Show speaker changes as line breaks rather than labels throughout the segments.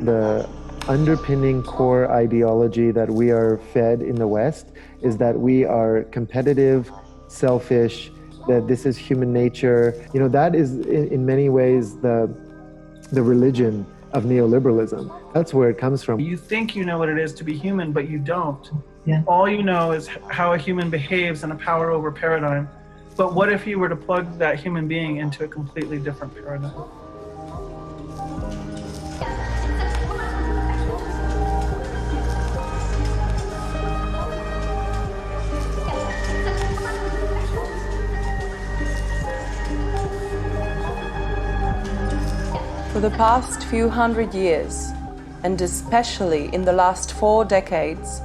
The underpinning core ideology that we are fed in the West is that we are competitive, selfish, that this is human nature. You know, that is in many ways the religion of neoliberalism. That's where it comes from.
You think you know what it is to be human, but you don't.
Yeah.
All you know is how a human behaves in a power over paradigm. But what if you were to plug that human being into a completely different paradigm?
For the past few hundred years, and especially in the last 4 decades,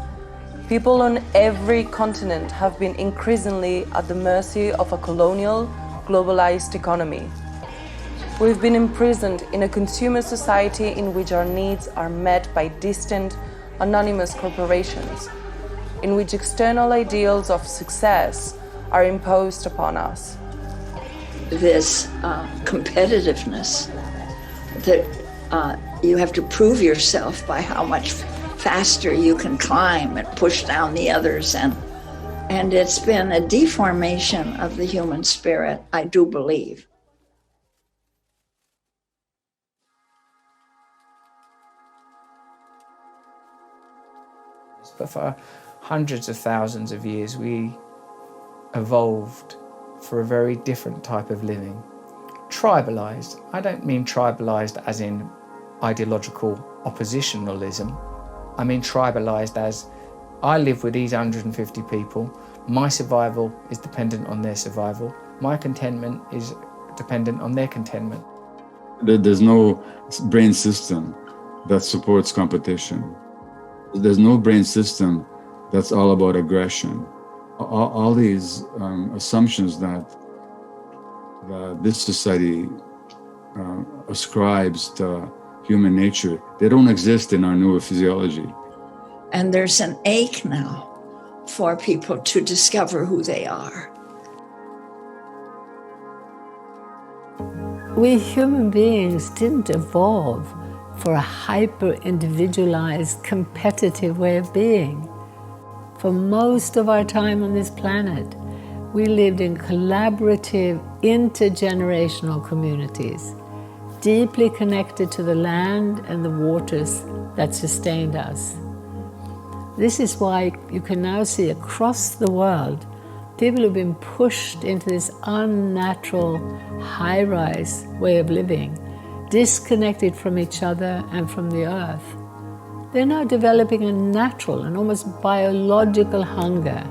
people on every continent have been increasingly at the mercy of a colonial, globalized economy. We've been imprisoned in a consumer society in which our needs are met by distant, anonymous corporations, in which external ideals of success are imposed upon us.
This competitiveness that you have to prove yourself by how much faster you can climb and push down the others, and it's been a deformation of the human spirit, I do believe.
But for hundreds of thousands of years, we evolved for a very different type of living. Tribalized. I don't mean tribalized as in ideological oppositionalism. I mean tribalized as I live with these 150 people. My survival is dependent on their survival. My contentment is dependent on their contentment.
There's no brain system that supports competition. There's no brain system that's all about aggression. All these assumptions that this society ascribes to human nature, they don't exist in our neurophysiology.
And there's an ache now for people to discover who they are.
We human beings didn't evolve for a hyper-individualized, competitive way of being. For most of our time on this planet, we lived in collaborative, intergenerational communities, deeply connected to the land and the waters that sustained us. This is why you can now see across the world, people who've been pushed into this unnatural, high-rise way of living, disconnected from each other and from the earth. They're now developing a natural and almost biological hunger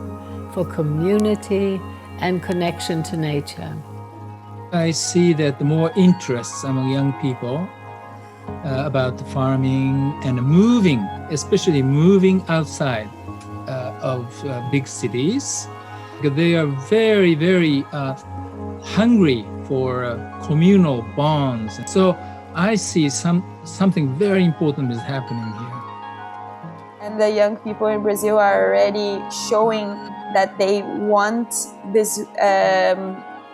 for community and connection to nature.
I see that the more interest among young people about the farming and moving, especially moving outside of big cities, because they are very, very hungry for communal bonds. So I see something very important is happening here.
And the young people in Brazil are already showing that they want this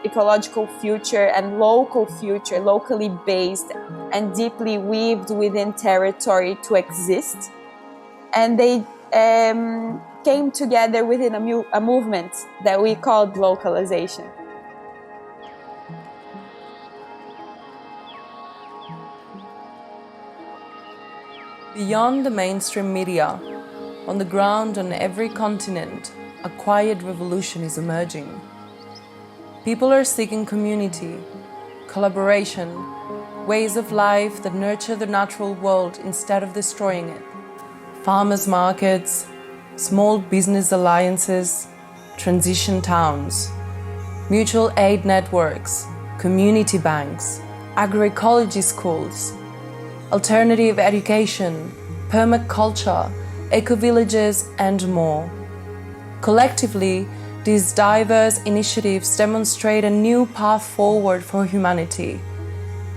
ecological future and local future, locally based and deeply weaved within territory to exist. And they came together within a movement that we called localization.
Beyond the mainstream media, on the ground on every continent, a quiet revolution is emerging. People are seeking community, collaboration, ways of life that nurture the natural world instead of destroying it. Farmers' markets, small business alliances, transition towns, mutual aid networks, community banks, agroecology schools, alternative education, permaculture, eco-villages, and more. Collectively, these diverse initiatives demonstrate a new path forward for humanity.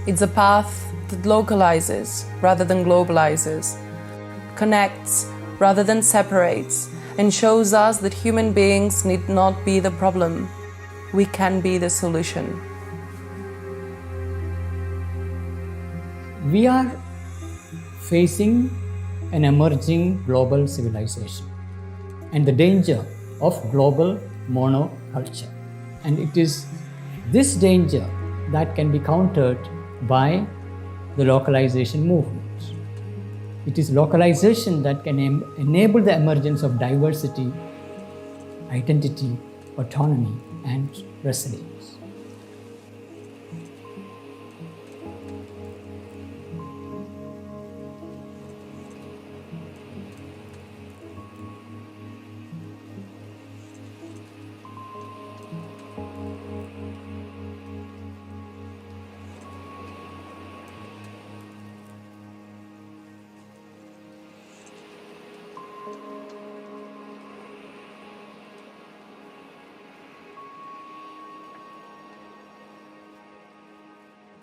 It's a path that localizes rather than globalizes, connects rather than separates, and shows us that human beings need not be the problem. We can be the solution.
We are
facing an emerging global civilization and the danger of global monoculture. And it is this danger that can be countered by the localization movement. It is localization that can enable the emergence of diversity, identity, autonomy, and resilience.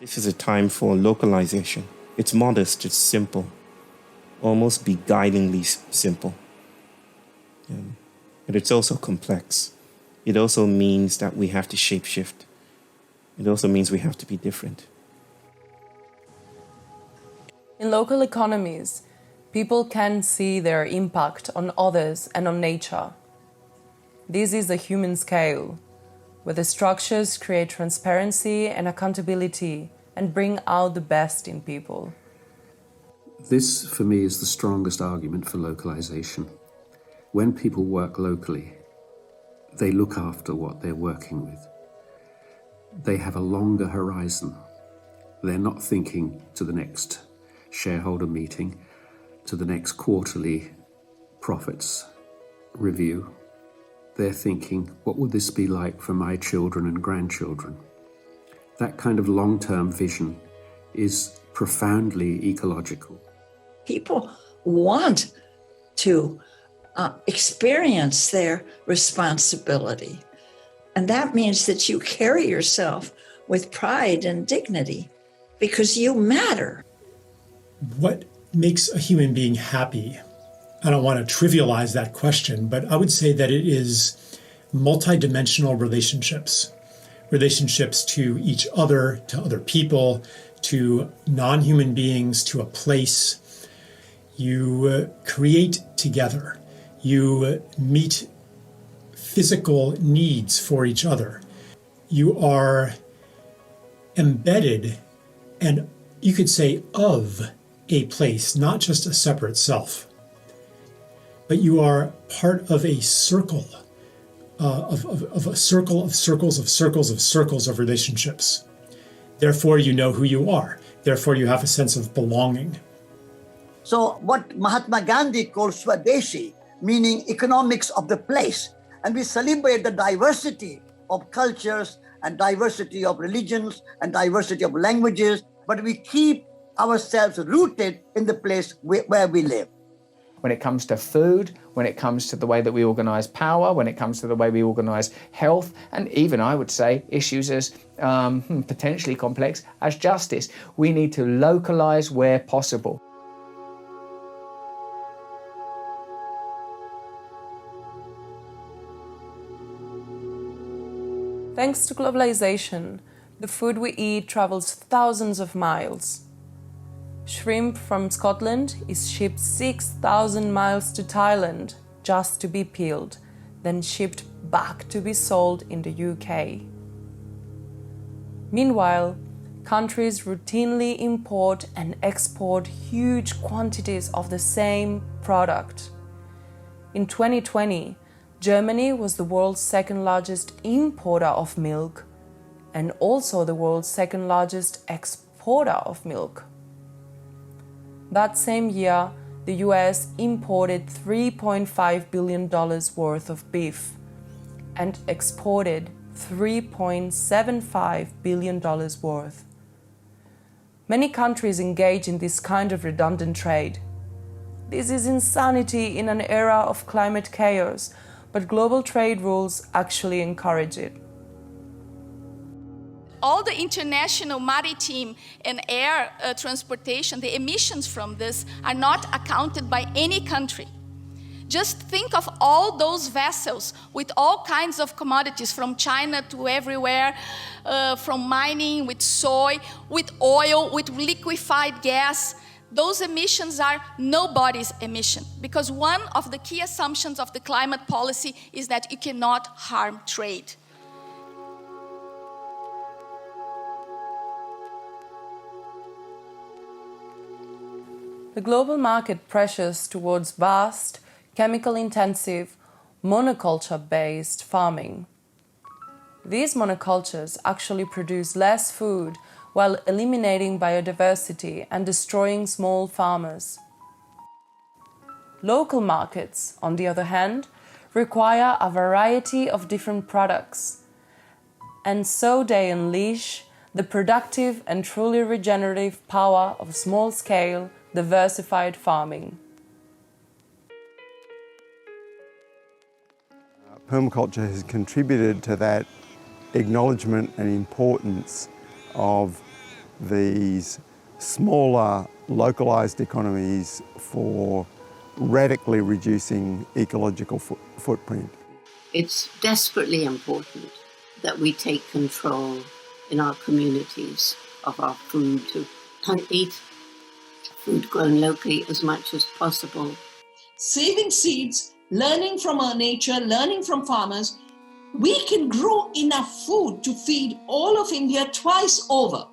This is a time for localization. It's modest, it's simple, almost beguilingly simple. But it's also complex. It also means that we have to shapeshift. It also means we have to be different.
In local economies, people can see their impact on others and on nature. This is the human scale, where the structures create transparency and accountability and bring out the best in people.
This, for me, is the strongest argument for localization. When people work locally, they look after what they're working with. They have a longer horizon. They're not thinking to the next shareholder meeting, to the next quarterly profits review. They're thinking, what would this be like for my children and grandchildren? That kind of long-term vision is profoundly ecological.
People want to experience their responsibility. And that means that you carry yourself with pride and dignity because you matter.
What makes a human being happy? I don't want to trivialize that question, but I would say that it is multidimensional relationships. Relationships to each other, to other people, to non-human beings, to a place. You create together. You meet physical needs for each other. You are embedded and you could say of a place, not just a separate self. But you are part of a circle, of a circle of circles of circles of circles of relationships. Therefore, you know who you are. Therefore, you have a sense of belonging.
So what Mahatma Gandhi calls Swadeshi, meaning economics of the place. And we celebrate the diversity of cultures and diversity of religions and diversity of languages, but we keep ourselves rooted in the place where we live.
When it comes to food, when it comes to the way that we organise power, when it comes to the way we organise health, and even, I would say, issues as potentially complex as justice, we need to localise where possible.
Thanks to globalization, the food we eat travels thousands of miles. Shrimp from Scotland is shipped 6,000 miles to Thailand just to be peeled, then shipped back to be sold in the UK. Meanwhile, countries routinely import and export huge quantities of the same product. In 2020, Germany was the world's second largest importer of milk and also the world's second largest exporter of milk. That same year, the US imported $3.5 billion worth of beef and exported $3.75 billion worth. Many countries engage in this kind of redundant trade. This is insanity in an era of climate chaos, but global trade rules actually encourage it.
All the international maritime and air transportation, the emissions from this are not accounted by any country. Just think of all those vessels with all kinds of commodities from China to everywhere, from mining, with soy, with oil, with liquefied gas. those emissions are nobody's emission, because one of the key assumptions of the climate policy is that you cannot harm trade.
The global market pressures towards vast, chemical-intensive, monoculture-based farming. These monocultures actually produce less food while eliminating biodiversity and destroying small farmers. Local markets, on the other hand, require a variety of different products, and so they unleash the productive and truly regenerative power of small-scale, diversified farming.
Permaculture has contributed to that acknowledgement and importance of these smaller, localized economies for radically reducing ecological footprint.
It's desperately important that we take control in our communities of our food, to eat food grown locally as much as possible.
Saving seeds, learning from our nature, learning from farmers, we can grow enough food to feed all of India twice over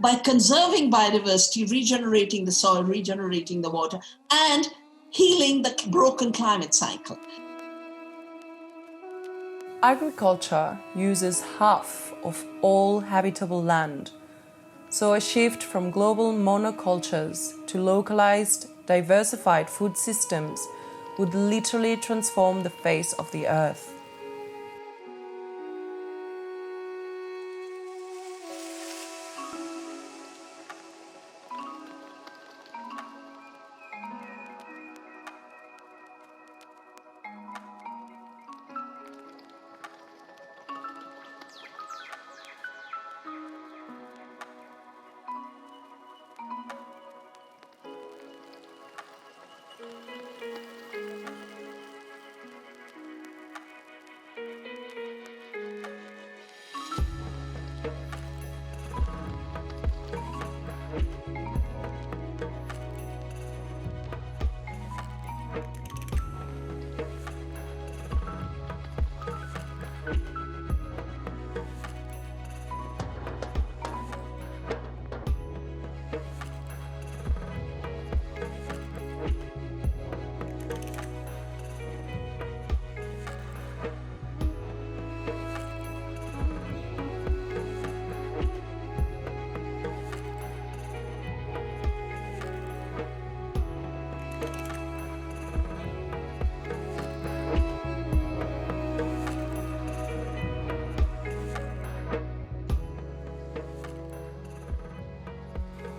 by conserving biodiversity, regenerating the soil, regenerating the water, and healing the broken climate cycle.
Agriculture uses half of all habitable land, so a shift from global monocultures to localized, diversified food systems would literally transform the face of the earth.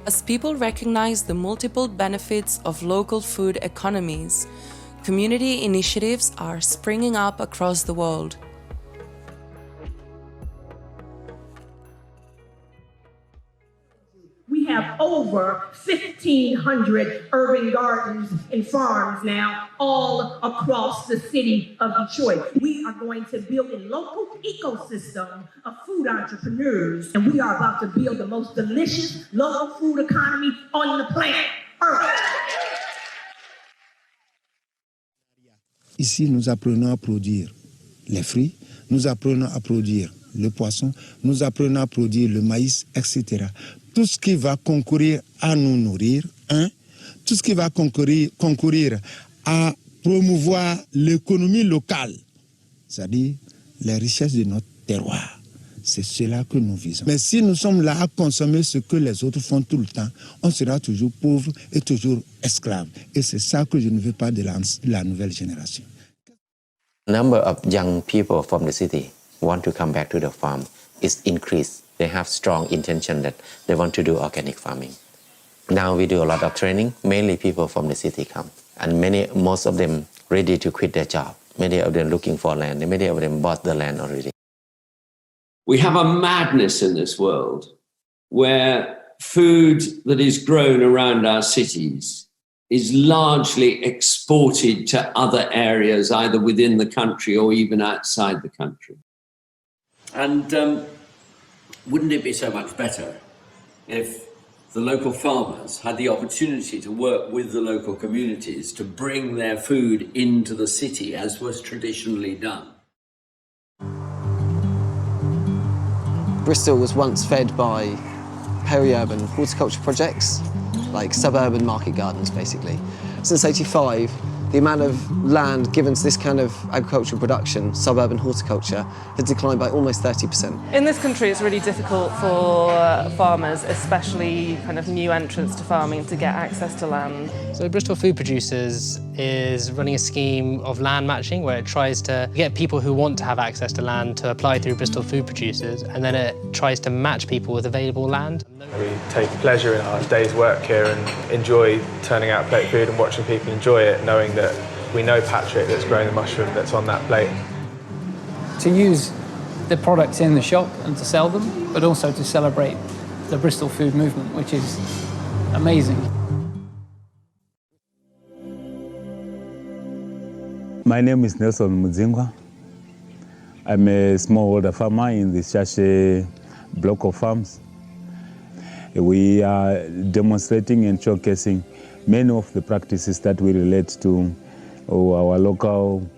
As people recognize the multiple benefits of local food economies, community initiatives are springing up across the world.
We have over 1,500 urban gardens and farms now, all across the city of Detroit. We are going to build a local ecosystem of food entrepreneurs, and we are about to build the most delicious local food economy on the planet Earth.
Ici, nous apprenons à produire les fruits, nous apprenons à produire le poisson, nous apprenons à produire le maïs, etc. Tout ce qui va concourir à nous nourrir, tout ce qui va concourir à promouvoir l'économie locale, c'est-à-dire les richesses de notre terroir. C'est cela que nous visons. Mais si nous sommes là à consommer ce que les autres font tout le temps, on sera toujours pauvre et toujours esclave. Et c'est ça que je ne veux pas de la nouvelle génération.
Number of young people from the city want to come back to the farm is increased. They have strong intention that they want to do organic farming. Now we do a lot of training, mainly people from the city come. And most of them ready to quit their job. Many of them looking for land, many of them bought the land already.
We have a madness in this world where food that is grown around our cities is largely exported to other areas, either within the country or even outside the country.
And wouldn't it be so much better if
the local farmers had the opportunity to work with the local communities to bring their food into the city as was traditionally done.
Bristol was once fed by peri-urban horticulture projects, like suburban market gardens, basically. Since '85, the amount of land given to this kind of agricultural production, suburban horticulture, has declined by almost 30%.
In this country, it's really difficult for farmers, especially kind of new entrants to farming, to get access to land.
So Bristol Food Producers is running a scheme of land matching where it tries to get people who want to have access to land to apply through Bristol Food Producers, and then it tries to match people with available land.
We take pleasure in our day's work here and enjoy turning out plate food and watching people enjoy it, knowing that we know Patrick that's growing the mushroom that's on that plate.
To use the products in the shop and to sell them, but also to celebrate the Bristol food movement, which is amazing.
My name is Nelson Mudzingwa. I'm a smallholder farmer in the Shashe block of farms. We are demonstrating and showcasing many of the practices that we relate to our local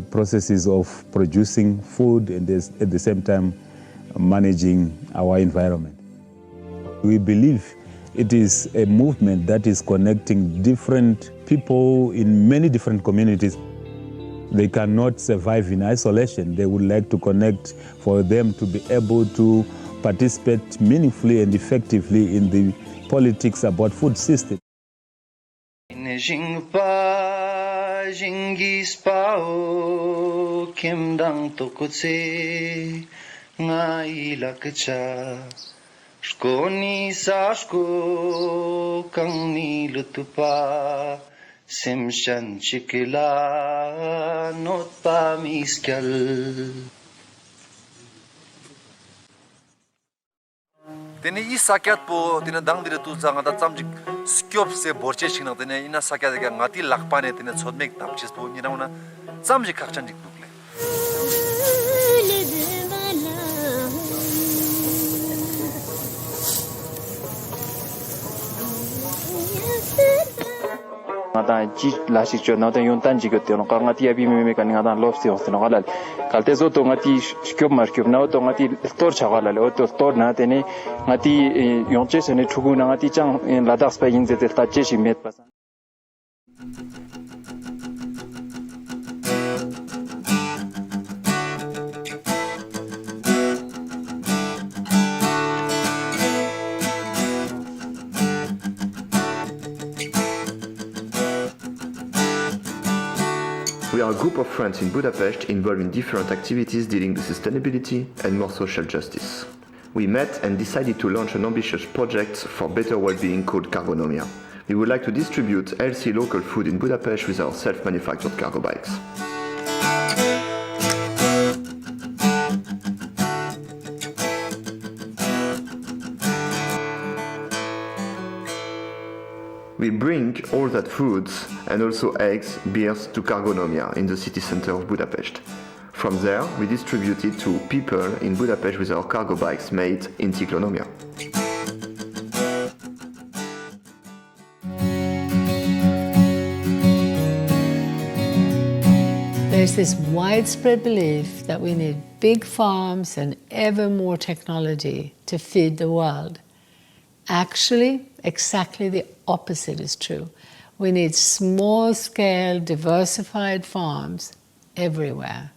processes of producing food and at the same time managing our environment. We believe it is a movement that is connecting different people in many different communities. They cannot survive in isolation. They would like to connect for them to be able to participate meaningfully and effectively in the politics about food system.
Tene I sakyat po tene dang dire tu zanga da chamjik skyop se borche chingna tene ina sakyat ga ngati lakpane tene chodmek tapchis po nina una chamjik khachanjik dukle
ngata ji la shi cho na ta yon tan ji ge te no ka ngati abi me ka ngata lof si os no galal kalte zo to ngati shkyop mar kyop na to ngati tor cha galal o to tor na te ne ngati yon che se ne chugu na ngati chang la das pa yin ze te ta che shi met pa.
We are a group of friends in Budapest involved in different activities dealing with sustainability and more social justice. We met and decided to launch an ambitious project for better well-being called Cargonomia. We would like to distribute healthy local food in Budapest with our self-manufactured cargo bikes. We bring all that foods and also eggs, beers to Cargonomia in the city center of Budapest. From there, we distribute it to people in Budapest with our cargo bikes made in Ticlonomia.
There's this widespread belief that we need big farms and ever more technology to feed the world. Actually, exactly the opposite is true. We need small-scale, diversified farms everywhere.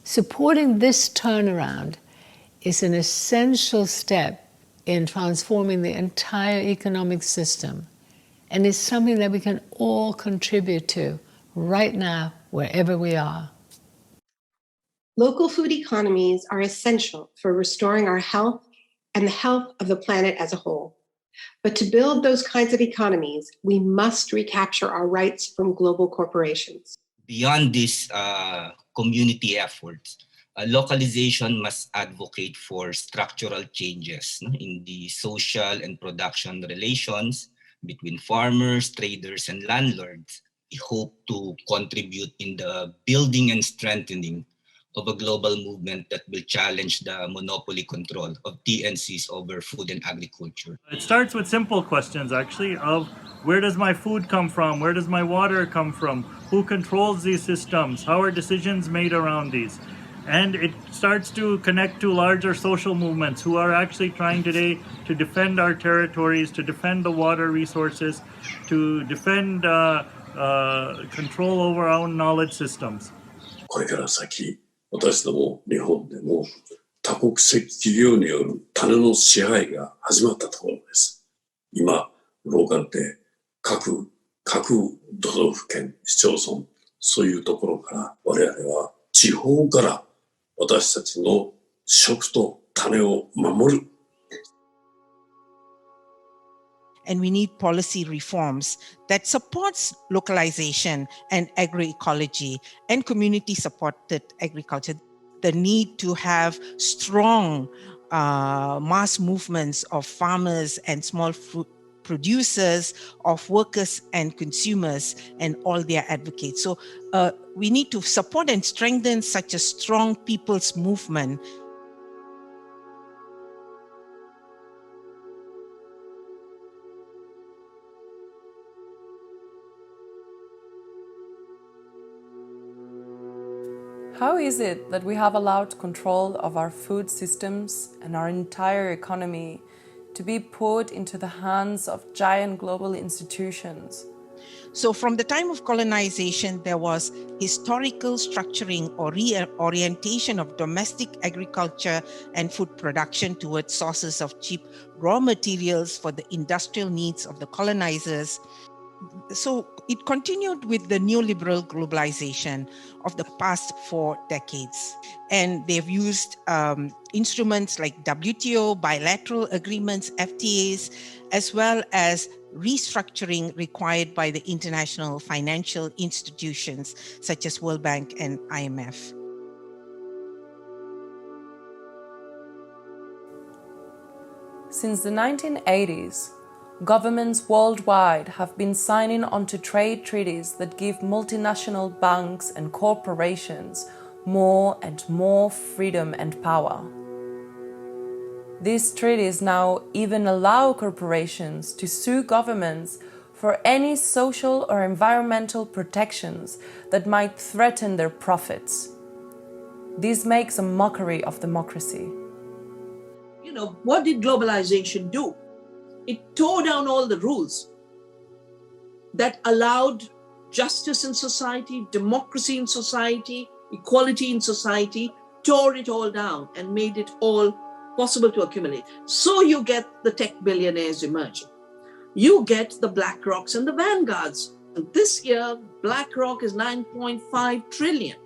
Supporting this turnaround is an essential step in transforming the entire economic system, and is something that we can all contribute to right now, wherever we are.
Local food economies are essential for restoring our health and the health of the planet as a whole. But to build those kinds of economies, we must recapture our rights from global corporations.
Beyond these community efforts, localization must advocate for structural changes in the social and production relations between farmers, traders, and landlords. We hope to contribute in the building and strengthening of a global movement that will challenge the monopoly control of TNCs over food and agriculture.
It starts with simple questions, actually, of where does my food come from? Where does my water come from? Who controls these systems? How are decisions made around these? And it starts to connect to larger social movements who are actually trying today to defend our territories, to defend the water resources, to defend control over our own knowledge systems.
これから先、私ども日本でも多国籍企業による種の支配が始まったところです。今、ローカルって各都道府県、市町村、そういうところから我々は地方から私たちの食と種を守る。
And we need policy reforms that supports localization and agroecology and community-supported agriculture. The need to have strong mass movements of farmers and small food producers, of workers and consumers, and all their advocates. So we need to support and strengthen such a strong people's movement.
How is it that we have allowed control of our food systems and our entire economy to be put into the hands of giant global institutions?
So from the time of colonization, there was historical structuring or reorientation of domestic agriculture and food production towards sources of cheap raw materials for the industrial needs of the colonizers. So it continued with the neoliberal globalization of the past 4 decades. And they've used instruments like WTO, bilateral agreements, FTAs, as well as restructuring required by the international financial institutions such as World Bank and IMF.
Since the 1980s, governments worldwide have been signing onto trade treaties that give multinational banks and corporations more and more freedom and power. These treaties now even allow corporations to sue governments for any social or environmental protections that might threaten their profits. This makes a mockery of democracy.
You know, what did globalization do? It tore down all the rules that allowed justice in society, democracy in society, equality in society, tore it all down and made it all possible to accumulate. So you get the tech billionaires emerging. You get the BlackRocks and the Vanguards. And this year, BlackRock is 9.5 trillion.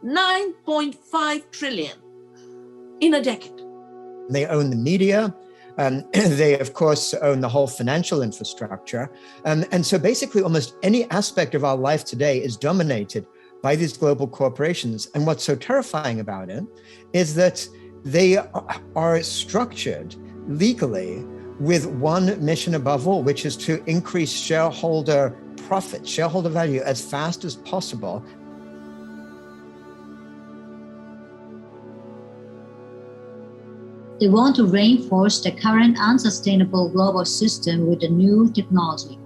9.5 trillion in a decade.
They own the media. They, of course, own the whole financial infrastructure. And so basically almost any aspect of our life today is dominated by these global corporations. And what's so terrifying about it is that they are structured legally with one mission above all, which is to increase shareholder profit, shareholder value as fast as possible.
They want to reinforce the current unsustainable global system with a new technology.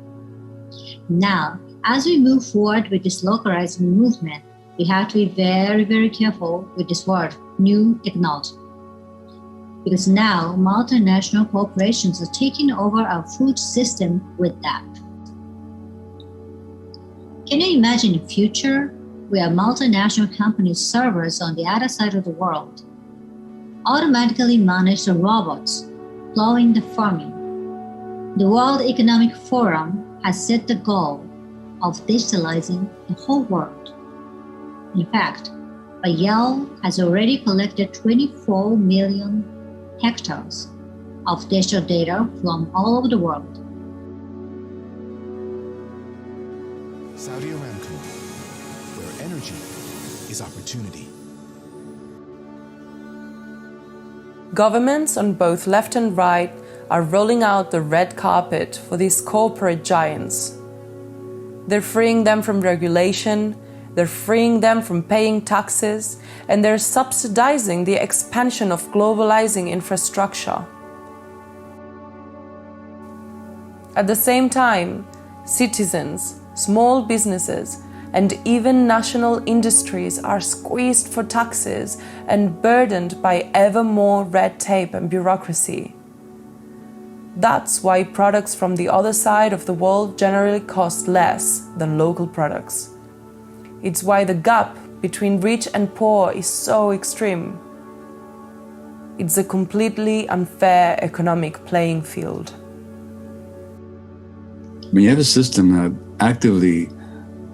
Now, as we move forward with this localizing movement, we have to be very, very careful with this word, new technology. Because now multinational corporations are taking over our food system with that. Can you imagine a future where multinational companies' servers on the other side of the world automatically manage the robots plowing the farming? The World Economic Forum has set the goal of digitalizing the whole world. In fact, Yale has already collected 24 million hectares of digital data from all over the world.
Saudi Aramco, where energy is opportunity.
Governments on both left and right are rolling out the red carpet for these corporate giants. They're freeing them from regulation they're freeing them from paying taxes, and they're subsidizing the expansion of globalizing infrastructure. At the same time, citizens, small businesses, and even national industries are squeezed for taxes and burdened by ever more red tape and bureaucracy. That's why products from the other side of the world generally cost less than local products. It's why the gap between rich and poor is so extreme. It's a completely unfair economic playing field.
When you have a system that actively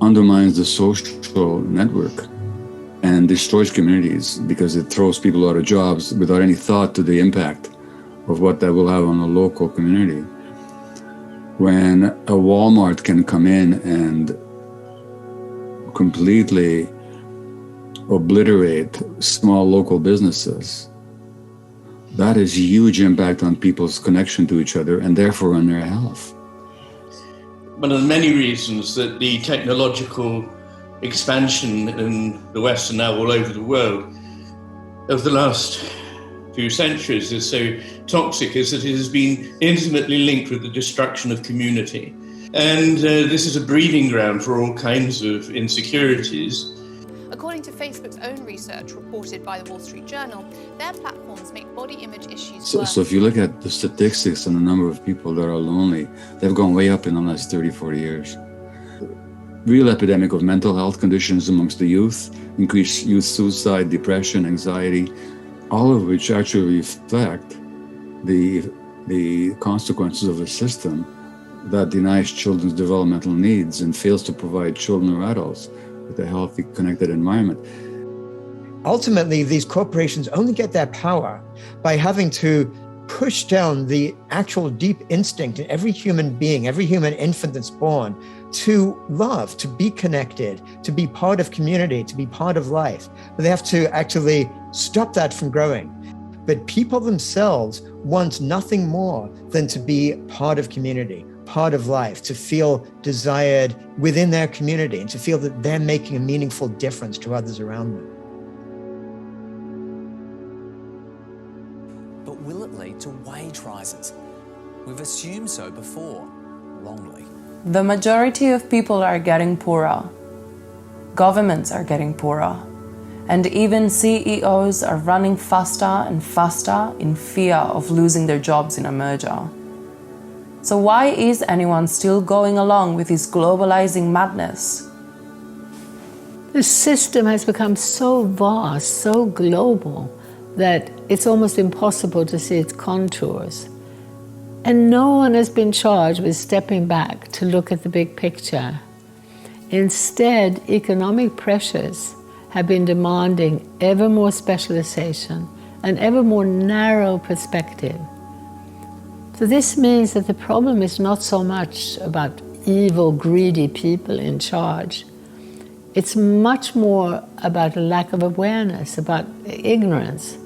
undermines the social network and destroys communities because it throws people out of jobs without any thought to the impact of what that will have on a local community. When a Walmart can come in and completely obliterate small local businesses, that has huge impact on people's connection to each other and therefore on their health.
One of the many reasons that the technological expansion in the West and now all over the world of the last few centuries is so toxic is that it has been intimately linked with the destruction of community. And this is a breeding ground for all kinds of insecurities.
According to Facebook's own research reported by the Wall Street Journal, their platforms make body image issues worse.
So if you look at the statistics and the number of people that are lonely, they've gone way up in the last 30, 40 years. Real epidemic of mental health conditions amongst the youth, increased youth suicide, depression, anxiety, all of which actually reflect the consequences of a system that denies children's developmental needs and fails to provide children or adults with a healthy, connected environment.
Ultimately, these corporations only get their power by having to push down the actual deep instinct in every human being, every human infant that's born, to love, to be connected, to be part of community, to be part of life. But they have to actually stop that from growing. But people themselves want nothing more than to be part of community, part of life, to feel desired within their community and to feel that they're making a meaningful difference to others around them.
But will it lead to wage rises? We've assumed so before, wrongly.
The majority of people are getting poorer. Governments are getting poorer. And even CEOs are running faster and faster in fear of losing their jobs in a merger. So why is anyone still going along with this globalizing madness?
The system has become so vast, so global, that it's almost impossible to see its contours. And no one has been charged with stepping back to look at the big picture. Instead, economic pressures have been demanding ever more specialization and ever more narrow perspective. So this means that the problem is not so much about evil, greedy people in charge. It's much more about a lack of awareness, about ignorance,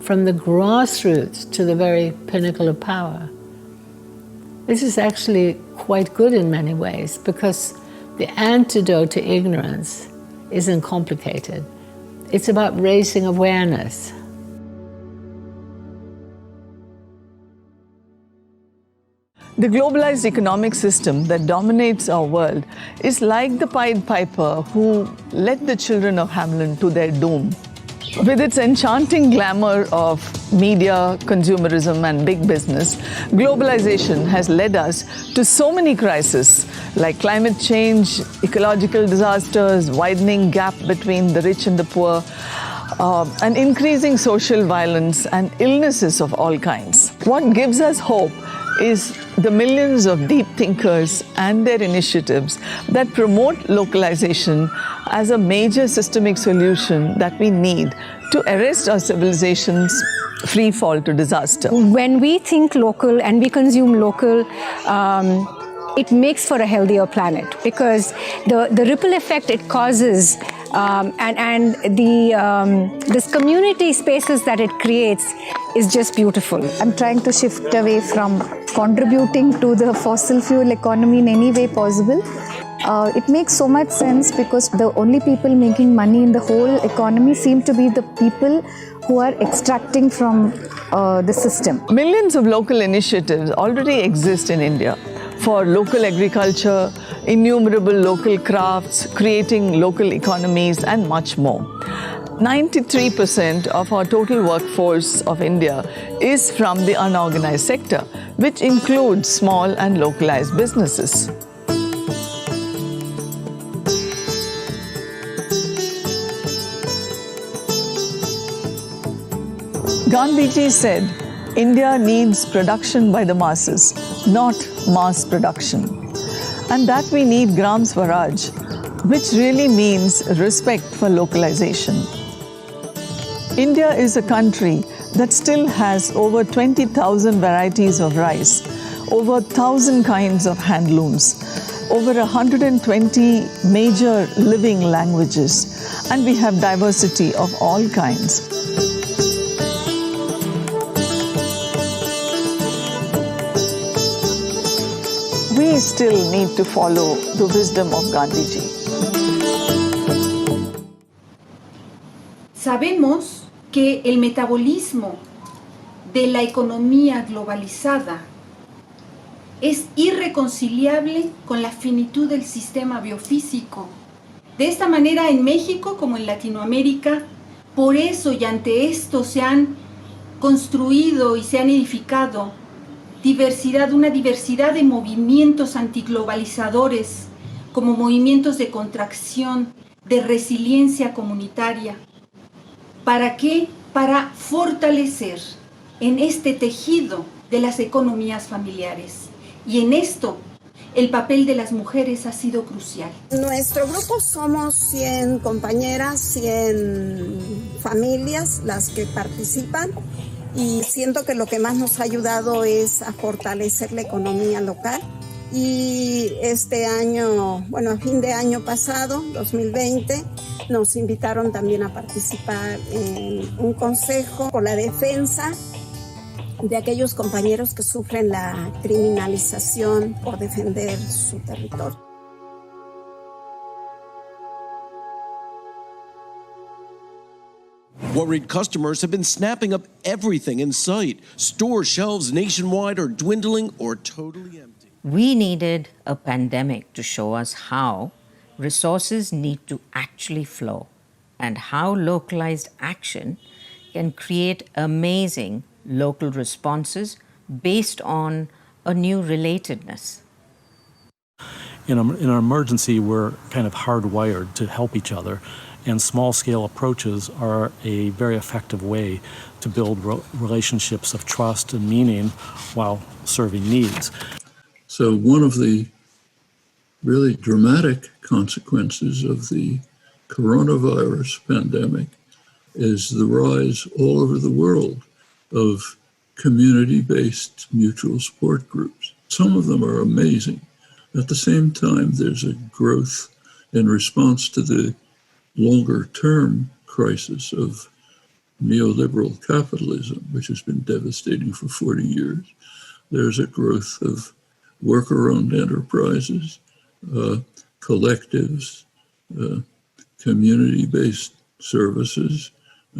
from the grassroots to the very pinnacle of power. This is actually quite good in many ways, because the antidote to ignorance isn't complicated. It's about raising awareness.
The globalized economic system that dominates our world is like the Pied Piper who led the children of Hamelin to their doom. With its enchanting glamour of media, consumerism, and big business, globalization has led us to so many crises like climate change, ecological disasters, widening gap between the rich and the poor, and increasing social violence and illnesses of all kinds. What gives us hope is the millions of deep thinkers and their initiatives that promote localization as a major systemic solution that we need to arrest our civilization's free fall to disaster.
When we think local and we consume local, it makes for a healthier planet, because the ripple effect it causes and this community spaces that it creates is just beautiful.
I'm trying to shift away from contributing to the fossil fuel economy in any way possible.
It makes so much sense because the only people making money in the whole economy seem to be the people who are extracting from the system.
Millions of local initiatives already exist in India for local agriculture, innumerable local crafts, creating local economies, and much more. 93% of our total workforce of India is from the unorganized sector, which includes small and localized businesses. Gandhiji said, India needs production by the masses, not mass production. And that we need Gram Swaraj, which really means respect for localization. India is a country that still has over 20,000 varieties of rice, over 1,000 kinds of handlooms, over 120 major living languages, and we have diversity of all kinds. We still need to follow the wisdom of Gandhiji.
Sabemos que el metabolismo de la economía globalizada es irreconciliable con la finitud del sistema biofísico. De esta manera, en México como en Latinoamérica, por eso y ante esto se han construido y se han edificado una diversidad de movimientos antiglobalizadores, como movimientos de contracción, de resiliencia comunitaria. ¿Para qué? Para fortalecer en este tejido de las economías familiares. Y en esto, el papel de las mujeres ha sido crucial.
Nuestro grupo somos 100 compañeras, 100 familias las que participan. Y siento que lo que más nos ha ayudado es a fortalecer la economía local. Y este año, bueno, a fin de año pasado, 2020, nos invitaron también a participar en un consejo por la defensa de aquellos compañeros que sufren la criminalización por defender su territorio.
Worried customers have been snapping up everything in sight. Store shelves nationwide are dwindling or totally empty.
We needed a pandemic to show us how resources need to actually flow and how localized action can create amazing local responses based on a new relatedness.
In an emergency, we're kind of hardwired to help each other. And small-scale approaches are a very effective way to build relationships of trust and meaning while serving needs.
So one of the really dramatic consequences of the coronavirus pandemic is the rise all over the world of community-based mutual support groups. Some of them are amazing. At the same time, there's a growth in response to the longer-term crisis of neoliberal capitalism, which has been devastating for 40 years. There's a growth of worker-owned enterprises, collectives, community-based services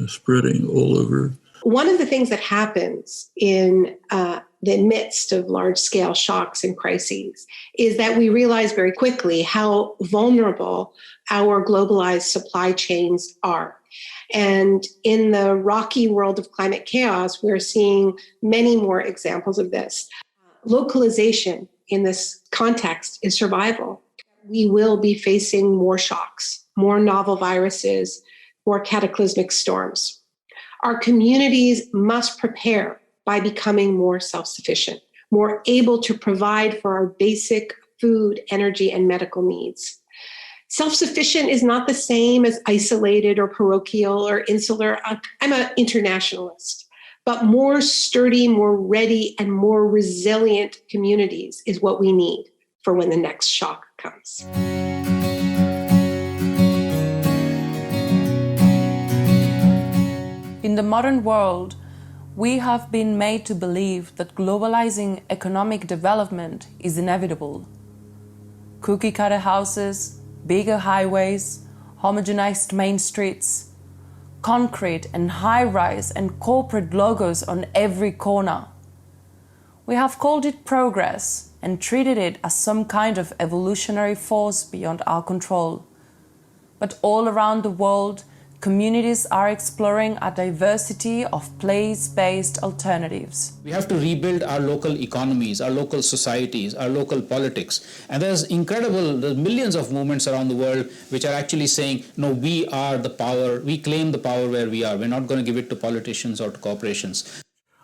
spreading all over.
One of the things that happens in the midst of large-scale shocks and crises is that we realize very quickly how vulnerable our globalized supply chains are. And in the rocky world of climate chaos, we're seeing many more examples of this. Localization in this context is survival. We will be facing more shocks, more novel viruses, more cataclysmic storms. Our communities must prepare by becoming more self-sufficient, more able to provide for our basic food, energy, and medical needs. Self-sufficient is not the same as isolated or parochial or insular. I'm an internationalist, but more sturdy, more ready, and more resilient communities is what we need for when the next shock comes.
In the modern world, we have been made to believe that globalizing economic development is inevitable. cookie-cutter houses, bigger highways, homogenized main streets, concrete and high-rise and corporate logos on every corner. We have called it progress and treated it as some kind of evolutionary force beyond our control. But all around the world, communities are exploring a diversity of place-based alternatives.
We have to rebuild our local economies, our local societies, our local politics. And there's millions of movements around the world which are actually saying, no, we are the power, we claim the power where we are. We're not going to give it to politicians or to corporations.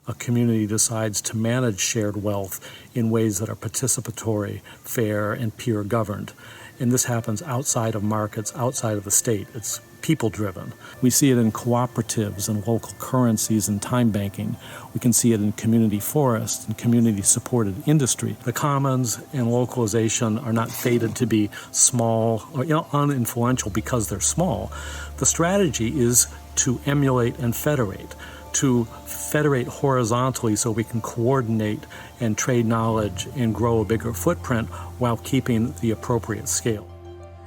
A community decides to manage shared wealth in ways that are participatory, fair, and peer-governed. And this happens outside of markets, outside of the state. It's people-driven. We see it in cooperatives and local currencies and time banking. We can see it in community forests and community-supported industry. The commons and localization are not fated to be small or uninfluential because they're small. The strategy is to emulate and federate, to federate horizontally so we can coordinate and trade knowledge and grow a bigger footprint while keeping the appropriate scale.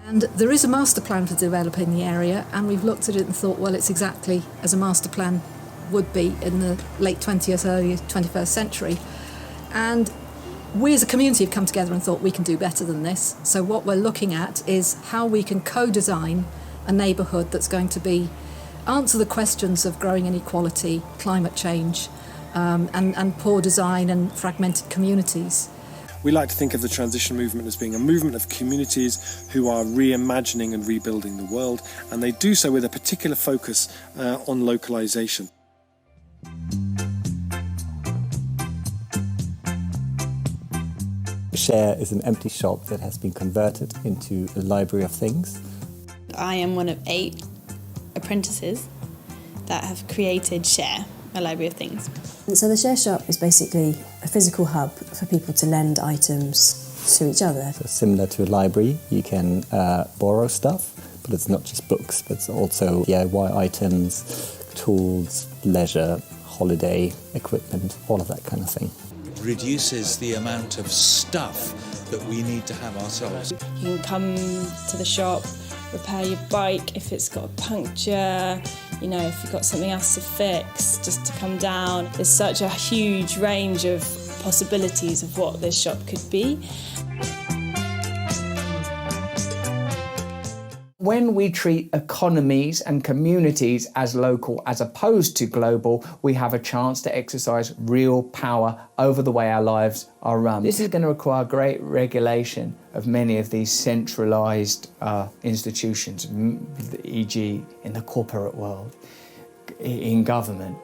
And there is a master plan for developing the area, and we've looked at it and thought, well, it's exactly as a master plan would be in the late 20th, early 21st century. And we as a community have come together and thought we can do better than this. So what we're looking at is how we can co-design a neighbourhood that's going to answer the questions of growing inequality, climate change, and poor design and fragmented communities.
We like to think of the transition movement as being a movement of communities who are reimagining and rebuilding the world, and they do so with a particular focus on localization.
Share is an empty shop that has been converted into a library of things.
I am one of 8 apprentices that have created Share, a library of things.
And so the Share Shop is basically a physical hub for people to lend items to each other.
So similar to a library, you can borrow stuff, but it's not just books, but it's also DIY items, tools, leisure, holiday equipment, all of that kind of thing.
It reduces the amount of stuff that we need to have ourselves.
You can come to the shop, repair your bike if it's got a puncture, if you've got something else to fix, just to come down. There's such a huge range of possibilities of what this shop could be.
When we treat economies and communities as local as opposed to global, we have a chance to exercise real power over the way our lives are run. This is going to require great regulation of many of these centralized institutions, e.g. in the corporate world, in government.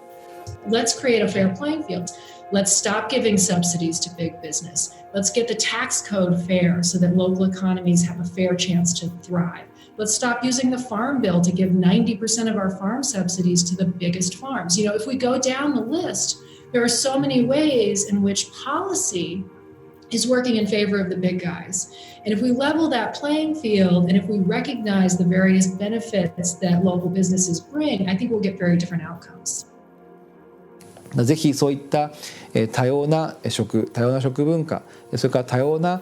Let's create a fair playing field. Let's stop giving subsidies to big business. Let's get the tax code fair so that local economies have a fair chance to thrive. Let's stop using the Farm Bill to give 90% of our farm subsidies to the biggest farms. If we go down the list, there are so many ways in which policy is working in favor of the big guys. And if we level that playing field, and if we recognize the various benefits that local businesses bring, I think we'll get very different outcomes.
ぜひそういった多様な食文化、それから多様な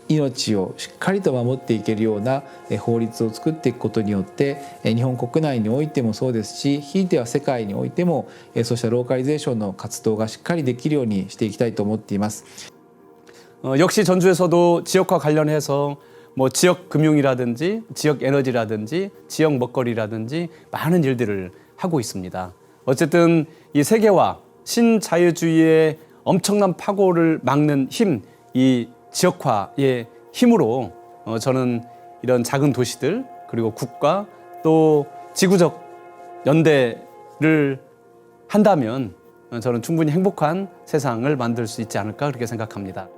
命をしっかりと守っていけるような法律を作っていくことによって日本国内においてもそうですし、ひいては世界においてもそうしたローカリゼーションの活動がしっかりできるようにしていきたいと思っています。
역시 전주에서도 지역화 관련해서 지역 금융이라든지 지역 에너지라든지 지역 먹거리라든지 많은 일들을 하고 있습니다. 어쨌든 이 세계화, 신자유주의의 엄청난 파고를 막는 힘, 이 지역화의 힘으로 저는 이런 작은 도시들 그리고 국가 또 지구적 연대를 한다면 저는 충분히 행복한 세상을 만들 수 있지 않을까 그렇게 생각합니다.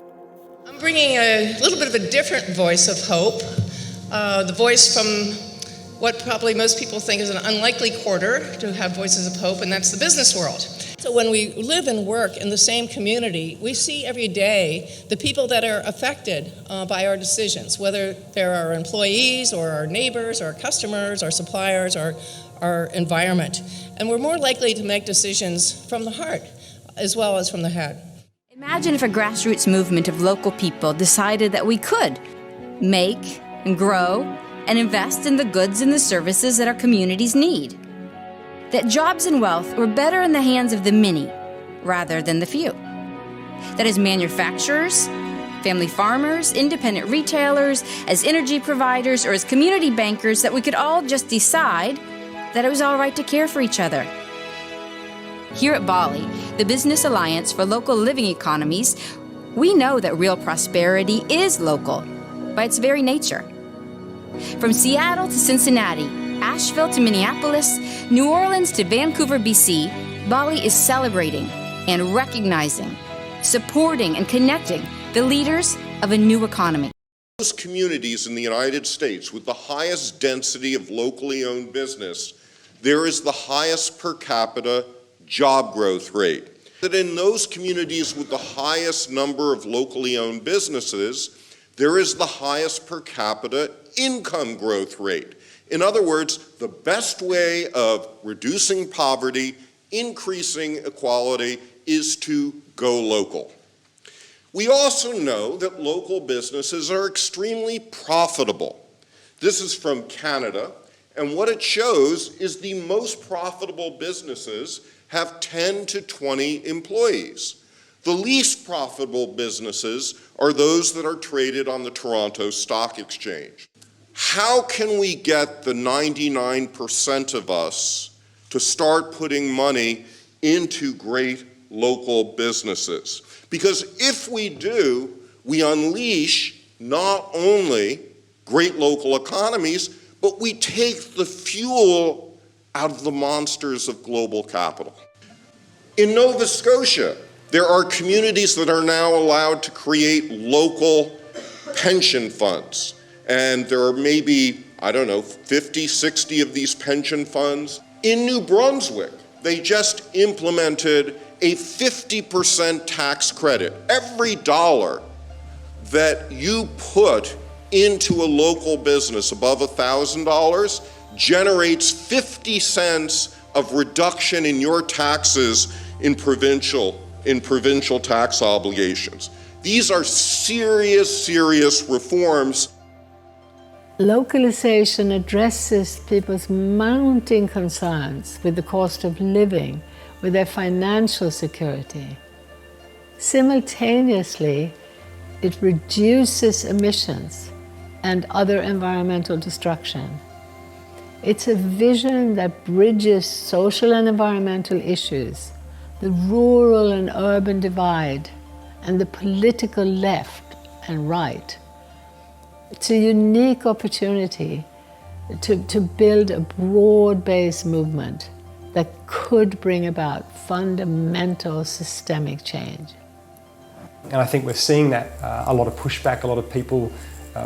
I'm bringing a little bit of a different voice of hope, the voice from what probably most people think is an unlikely quarter to have voices of hope, and that's the business world. So when we live and work in the same community, we see every day the people that are affected by our decisions, whether they're our employees or our neighbors or our customers, our suppliers, or our environment. And we're more likely to make decisions from the heart as well as from the head.
Imagine if a grassroots movement of local people decided that we could
make and grow and invest in the goods and the services that our communities need. That jobs and wealth were better in the hands of the many rather than the few. That as manufacturers, family farmers, independent retailers, as energy providers, or as community bankers, that we could all just decide that it was all right to care for each other. Here at Bali, the Business Alliance for Local Living Economies, we know that real prosperity is local by its very nature. From Seattle to Cincinnati, Asheville to Minneapolis, New Orleans to Vancouver, BC, Bali is celebrating and recognizing, supporting and connecting the leaders of a new economy.
Those communities in the United States with the highest density of locally owned business, there is the highest per capita job growth rate. That in those communities with the highest number of locally owned businesses, there is the highest per capita income growth rate. In other words, the best way of reducing poverty, increasing equality, is to go local. We also know that local businesses are extremely profitable. This is from Canada, and what it shows is the most profitable businesses have 10 to 20 employees. The least profitable businesses are those that are traded on the Toronto Stock Exchange. How can we get the 99% of us to start putting money into great local businesses? Because if we do, we unleash not only great local economies, but we take the fuel out of the monsters of global capital. In Nova Scotia, there are communities that are now allowed to create local pension funds. And there are maybe, 50, 60 of these pension funds. In New Brunswick, they just implemented a 50% tax credit. Every dollar that you put into a local business above $1,000 generates 50 cents of reduction in your taxes in provincial tax obligations. These are serious, serious reforms.
Localization addresses people's mounting concerns with the cost of living, with their financial security. Simultaneously, it reduces emissions and other environmental destruction. It's a vision that bridges social and environmental issues, the rural and urban divide, and the political left and right. It's a unique opportunity to build a broad-based movement that could bring about fundamental systemic change.
And I think we're seeing that a lot of pushback, a lot of people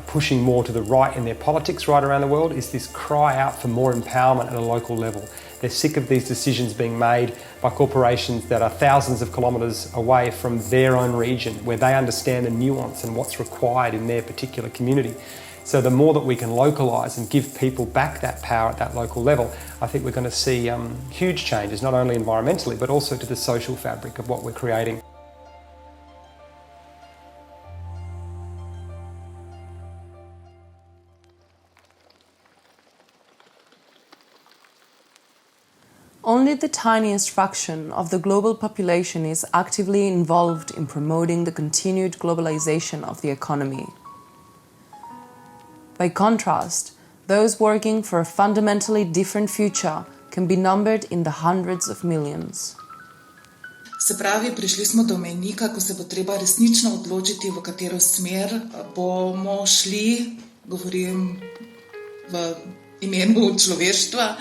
pushing more to the right in their politics right around the world is this cry out for more empowerment at a local level. They're sick of these decisions being made by corporations that are thousands of kilometres away from their own region, where they understand the nuance and what's required in their particular community. So the more that we can localise and give people back that power at that local level, I think we're going to see huge changes, not only environmentally, but also to the social fabric of what we're creating.
Only the tiniest fraction of the global population is actively involved in promoting the continued globalization of the economy. By contrast, those working for a fundamentally different future can be numbered in the hundreds of millions.
Se pravi, prišli smo do mejnika, ko se bo treba resnično odločiti, v katero smer bomo šli, govorim v imenu človeštva,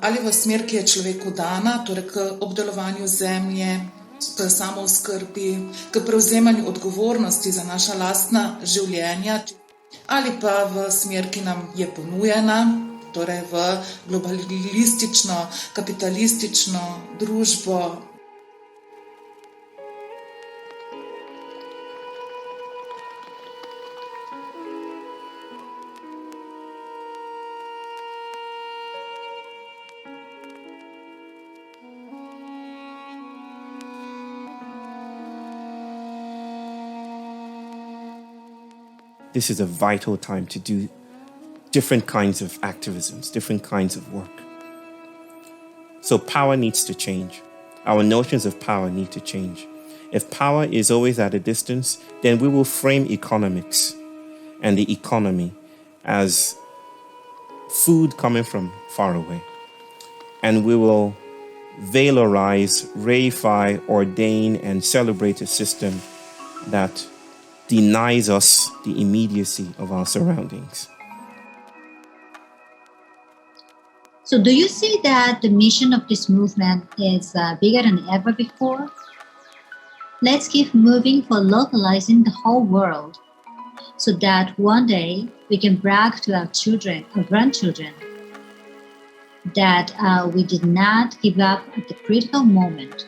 ali v smer, ki je človeku dana, torej k obdelovanju zemlje, k samooskrbi, k prevzemanju odgovornosti za naša lastna življenja, ali pa v smer, ki nam je ponujena, torej v globalistično, kapitalistično družbo.
this is a vital time to do different kinds of activisms, different kinds of work. So power needs to change. Our notions of power need to change. If power is always at a distance, then we will frame economics and the economy as food coming from far away. And we will valorize, reify, ordain, and celebrate a system that denies us the immediacy of our surroundings.
So do you see that the mission of this movement is bigger than ever before? Let's keep moving for localizing the whole world so that one day we can brag to our children or grandchildren that we did not give up at the critical moment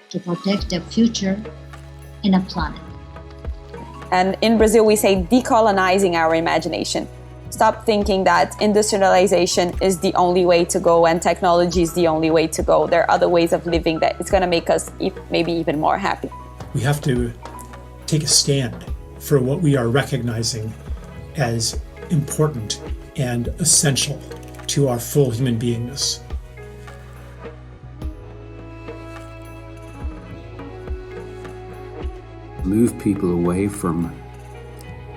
to protect their future and our planet.
And in Brazil, we say decolonizing our imagination. Stop thinking that industrialization is the only way to go and technology is the only way to go. There are other ways of living that it's going to make us maybe even more happy.
We have to take a stand for what we are recognizing as important and essential to our full human beingness.
Move people away from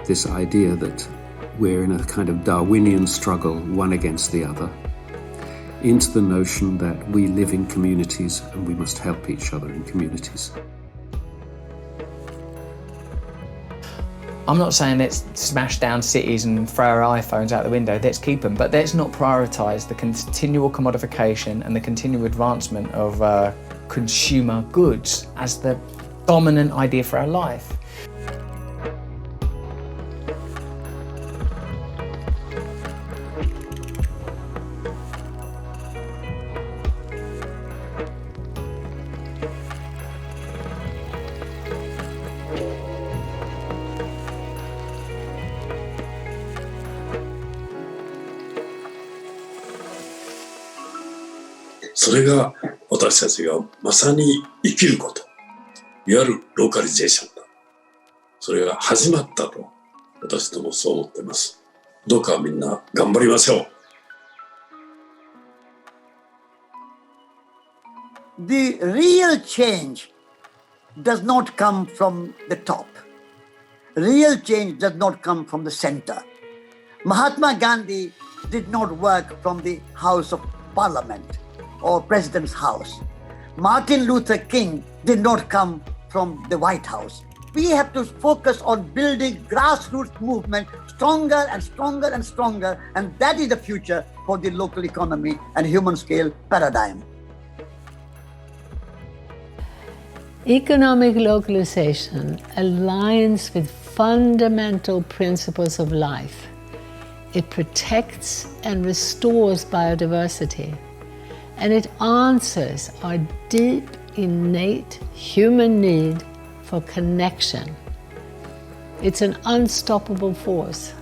this idea that we're in a kind of Darwinian struggle, one against the other, into the notion that we live in communities and we must help each other in communities.
I'm not saying let's smash down cities and throw our iPhones out the window, let's keep them, but let's not prioritise the continual commodification and the continual advancement of consumer goods as the dominant idea for our life.
それが私たちがまさに生きること、いわゆるローカリゼーションだ。それが始まったと私どもそう思っています。どうかみんな頑張りましょう。
The real change does not come from the top. Real change does not come from the center. Mahatma Gandhi did not work from the House of Parliament or President's house. Martin Luther King did not come from the White House. We have to focus on building grassroots movement stronger and stronger and stronger, and that is the future for the local economy and human scale paradigm.
Economic localization aligns with fundamental principles of life. It protects and restores biodiversity, and it answers our deep, innate human need for connection. It's an unstoppable force.